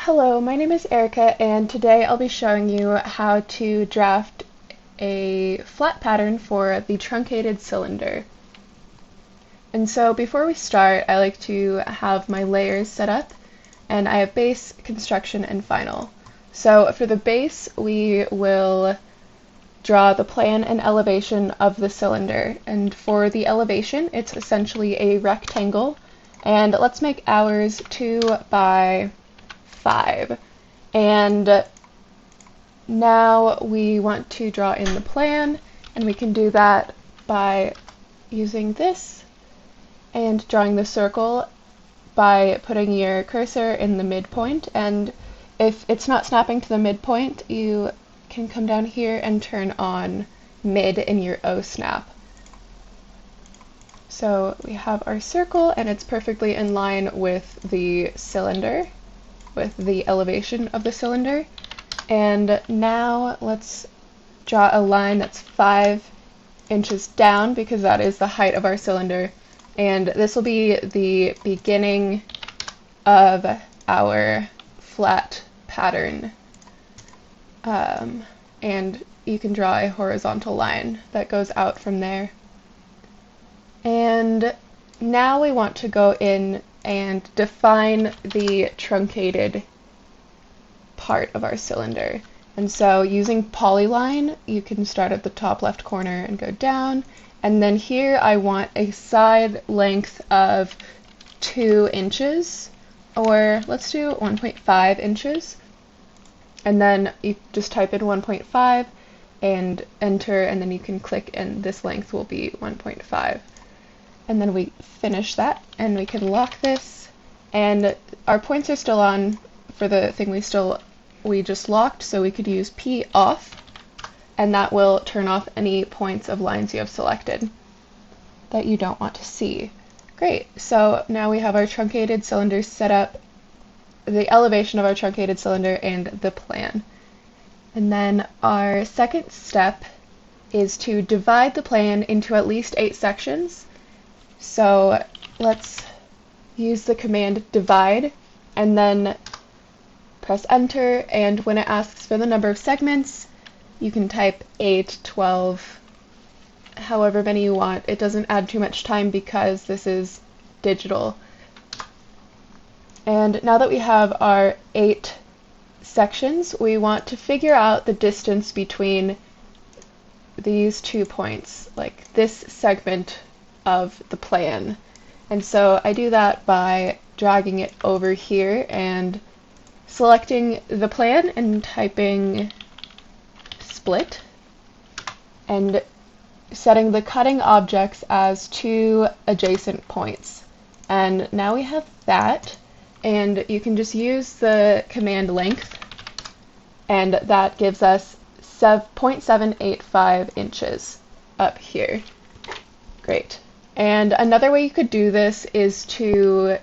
Hello, my name is Erica, and today I'll be showing you how to draft a flat pattern for the truncated cylinder. And so before we start, I like to have my layers set up, and I have base, construction, and final. So for the base, we will draw the plan and elevation of the cylinder. And for the elevation, it's essentially a rectangle, and let's make ours 2 by 5. And now we want to draw in the plan, and we can do that by using this and drawing the circle by putting your cursor in the midpoint. And if it's not snapping to the midpoint, you can come down here and turn on mid in your O snap. So we have our circle, and it's perfectly in line with the cylinder, with the elevation of the cylinder. And now let's draw a line that's 5 inches down, because that is the height of our cylinder. And this will be the beginning of our flat pattern. And you can draw a horizontal line that goes out from there. And now we want to go in and define the truncated part of our cylinder. And so using polyline, you can start at the top left corner and go down. And then here I want a side length of 2 inches, or let's do 1.5 inches. And then you just type in 1.5 and enter, and then you can click, and this length will be 1.5. And then we finish that, and we can lock this, and our points are still on for the thing we just locked, so we could use P off, and that will turn off any points of lines you have selected that you don't want to see. Great, so now we have our truncated cylinder set up, the elevation of our truncated cylinder, and the plan. And then our second step is to divide the plan into at least 8 sections. So let's use the command divide, and then press enter, and when it asks for the number of segments, you can type 8, 12, however many you want. It doesn't add too much time because this is digital. And now that we have our 8 sections, we want to figure out the distance between these 2 points, like this segment of the plan. And so I do that by dragging it over here and selecting the plan and typing split, and setting the cutting objects as 2 adjacent points. And now we have that, and you can just use the command length, and that gives us 0.785 inches up here. Great. And another way you could do this is to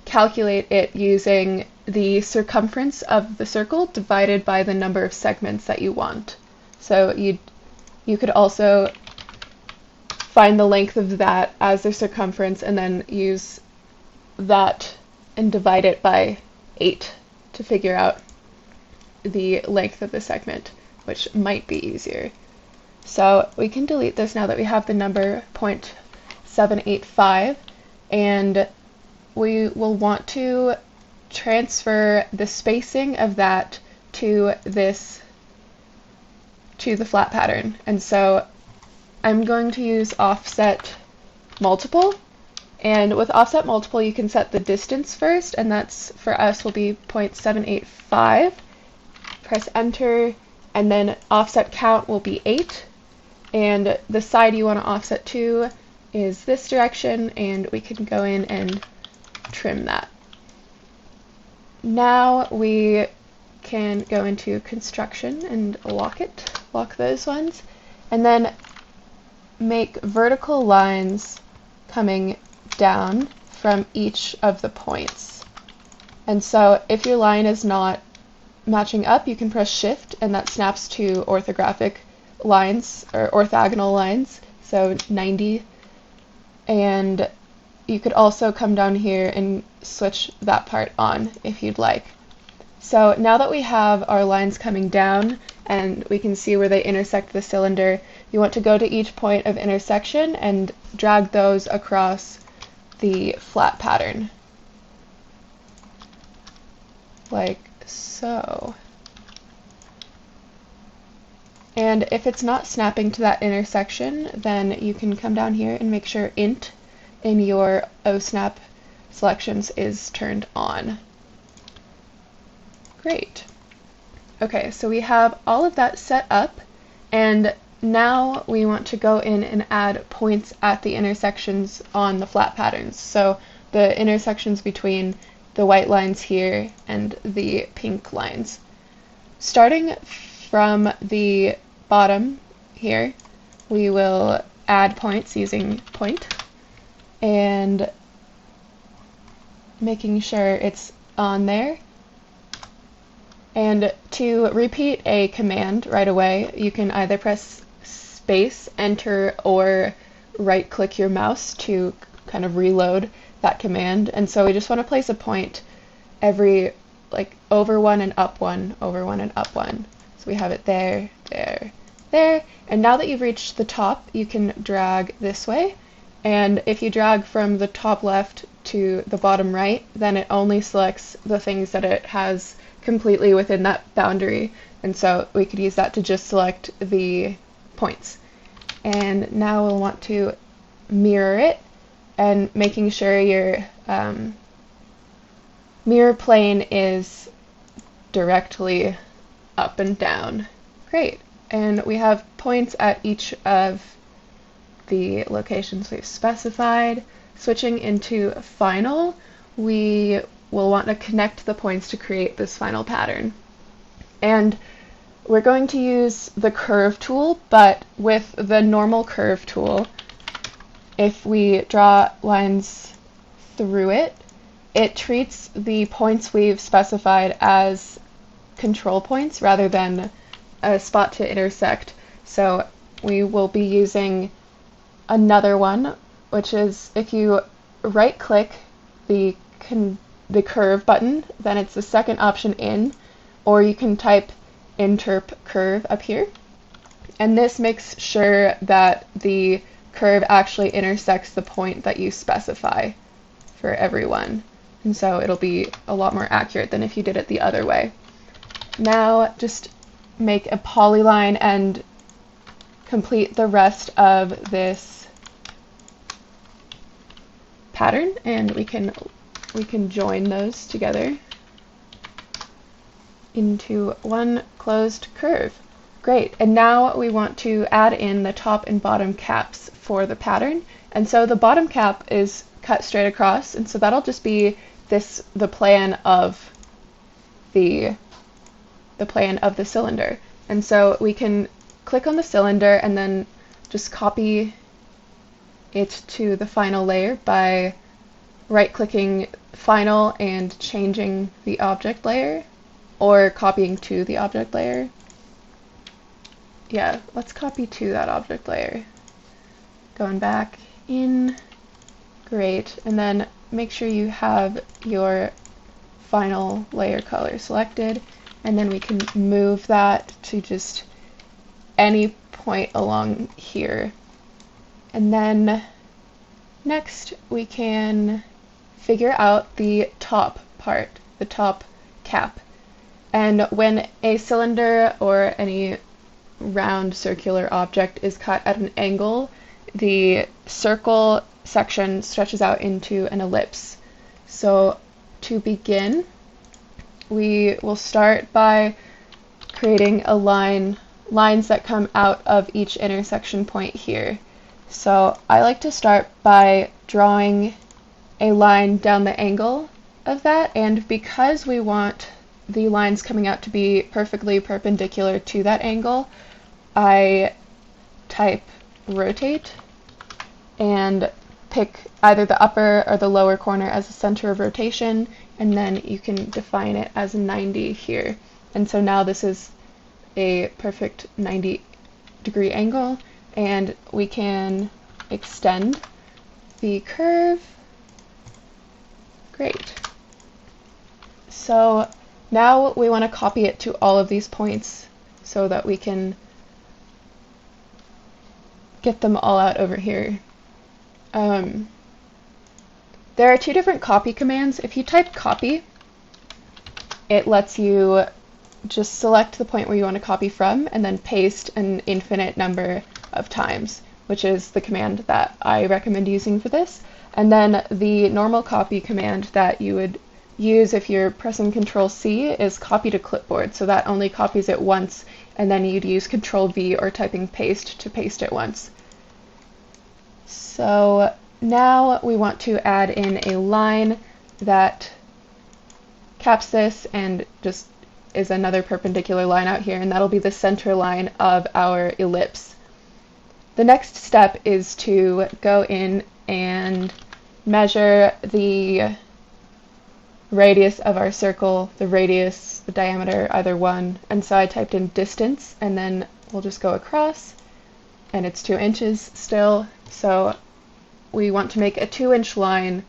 calculate it using the circumference of the circle divided by the number of segments that you want. So you could also find the length of that as the circumference, and then use that and divide it by 8 to figure out the length of the segment, which might be easier. So we can delete this now that we have the number 0.785, and we will want to transfer the spacing of that to the flat pattern. And so I'm going to use offset multiple, and with offset multiple you can set the distance first, and that's for us will be 0.785. Press enter, and then offset count will be 8, and the side you want to offset to is this direction, and we can go in and trim that. Now we can go into construction and lock those ones, and then make vertical lines coming down from each of the points. And so if your line is not matching up, you can press shift, and that snaps to orthographic lines, or orthogonal lines, so 90. And you could also come down here and switch that part on if you'd like. So now that we have our lines coming down and we can see where they intersect the cylinder, you want to go to each point of intersection and drag those across the flat pattern, like so. And if it's not snapping to that intersection, then you can come down here and make sure int in your OSnap selections is turned on. Great. Okay, so we have all of that set up, and now we want to go in and add points at the intersections on the flat patterns. So the intersections between the white lines here and the pink lines. Starting from the bottom here, we will add points using point and making sure it's on there. And to repeat a command right away, you can either press space, enter, or right click your mouse to kind of reload that command. And so we just want to place a point every, like, over one and up one, over one and up one. So we have it there, there, there. And now that you've reached the top, you can drag this way. And if you drag from the top left to the bottom right, then it only selects the things that it has completely within that boundary, and so we could use that to just select the points. And now we'll want to mirror it, and making sure your mirror plane is directly up and down. Great. And we have points at each of the locations we've specified. Switching into final, we will want to connect the points to create this final pattern. And we're going to use the curve tool, but with the normal curve tool, if we draw lines through it, it treats the points we've specified as control points rather than a spot to intersect. So we will be using another one, which is if you right click the curve button, then it's the second option in, or you can type interp curve up here. And this makes sure that the curve actually intersects the point that you specify for everyone. And so it'll be a lot more accurate than if you did it the other way. Now just make a polyline and complete the rest of this pattern, and we can join those together into one closed curve. Great, and now we want to add in the top and bottom caps for the pattern. And so the bottom cap is cut straight across, and so that'll just be the plan of the plan of the cylinder. And so we can click on the cylinder and then just copy it to the final layer by right-clicking final and changing the object layer, or copying to the object layer. Yeah, let's copy to that object layer. Going back in. Great. And then make sure you have your final layer color selected, and then we can move that to just any point along here. And then next we can figure out the top part, the top cap. And when a cylinder or any round circular object is cut at an angle, the circle section stretches out into an ellipse. So to begin, we will start by creating a lines that come out of each intersection point here. So I like to start by drawing a line down the angle of that, and because we want the lines coming out to be perfectly perpendicular to that angle, I type rotate and pick either the upper or the lower corner as the center of rotation, and then you can define it as 90 here. And so now this is a perfect 90-degree angle, and we can extend the curve. Great. So Now we want to copy it to all of these points so that we can get them all out over here. There are two different copy commands. If you type copy, it lets you just select the point where you want to copy from and then paste an infinite number of times, which is the command that I recommend using for this. And then the normal copy command that you would use if you're pressing Control-C is copy to clipboard, so that only copies it once, and then you'd use Control-V or typing paste to paste it once. So now we want to add in a line that caps this and just is another perpendicular line out here, and that'll be the center line of our ellipse. The next step is to go in and measure the radius of our circle, the radius, the diameter, either one. And so I typed in distance, and then we'll just go across, and it's 2 inches still. So we want to make a 2-inch line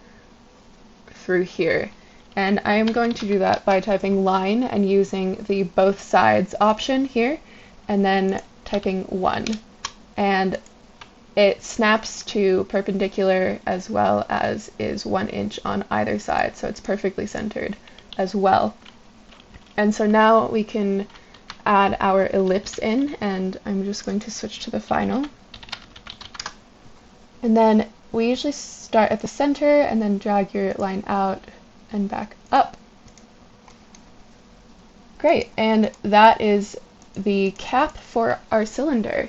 through here. And I am going to do that by typing line and using the both sides option here, and then typing 1. And it snaps to perpendicular as well as is 1 inch on either side, so it's perfectly centered as well. And so now we can add our ellipse in, and I'm just going to switch to the final. And then we usually start at the center and then drag your line out and back up. Great, and that is the cap for our cylinder.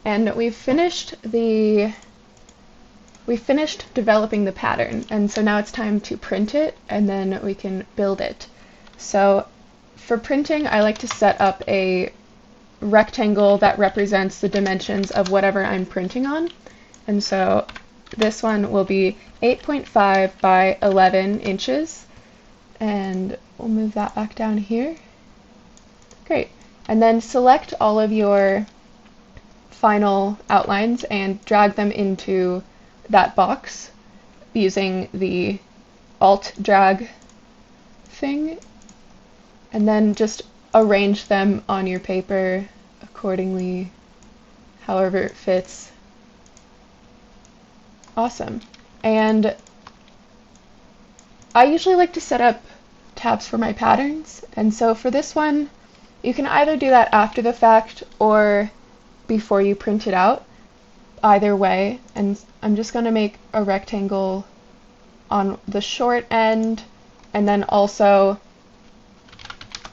And we've finished developing the pattern, and so now it's time to print it, and then we can build it. So for printing, I like to set up a rectangle that represents the dimensions of whatever I'm printing on. And so this one will be 8.5 by 11 inches, and we'll move that back down here. Great. And then select all of your final outlines and drag them into that box using the Alt drag thing, and then just arrange them on your paper accordingly, however it fits. Awesome. And I usually like to set up tabs for my patterns, and so for this one you can either do that after the fact or before you print it out, either way. And I'm just going to make a rectangle on the short end, and then also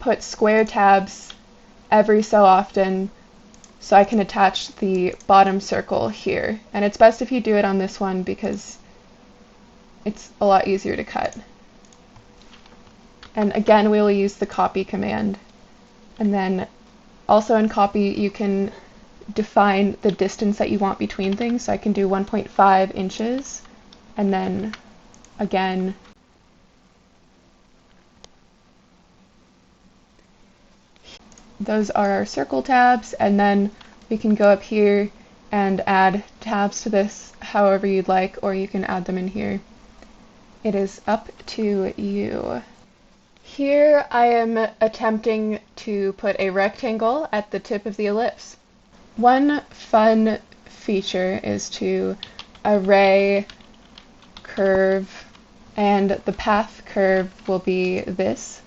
put square tabs every so often so I can attach the bottom circle here. And it's best if you do it on this one because it's a lot easier to cut. And again, we will use the copy command. And then also in copy you can define the distance that you want between things. So I can do 1.5 inches, and then again those are our circle tabs, and then we can go up here and add tabs to this however you'd like, or you can add them in here. It is up to you. Here I am attempting to put a rectangle at the tip of the ellipse. One fun feature is to array curve, and the path curve will be this,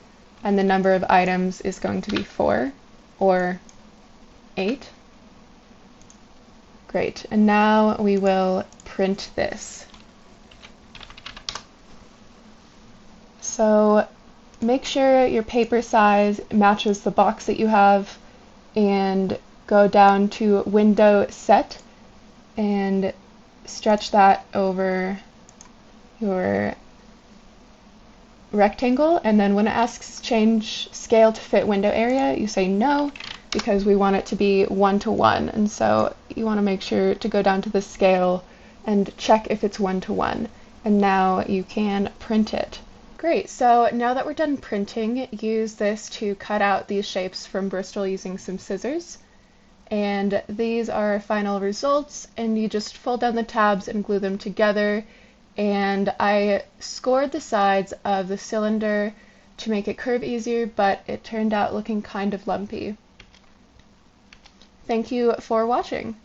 and the number of items is going to be 4 or 8. Great, and now we will print this. So make sure your paper size matches the box that you have, and go down to Window Set and stretch that over your rectangle, and then when it asks change scale to fit window area, you say no, because we want it to be 1:1, and so you want to make sure to go down to the scale and check if it's 1:1, and now you can print it. Great, so now that we're done printing, use this to cut out these shapes from Bristol using some scissors. And these are our final results, and you just fold down the tabs and glue them together. And I scored the sides of the cylinder to make it curve easier, but it turned out looking kind of lumpy. Thank you for watching.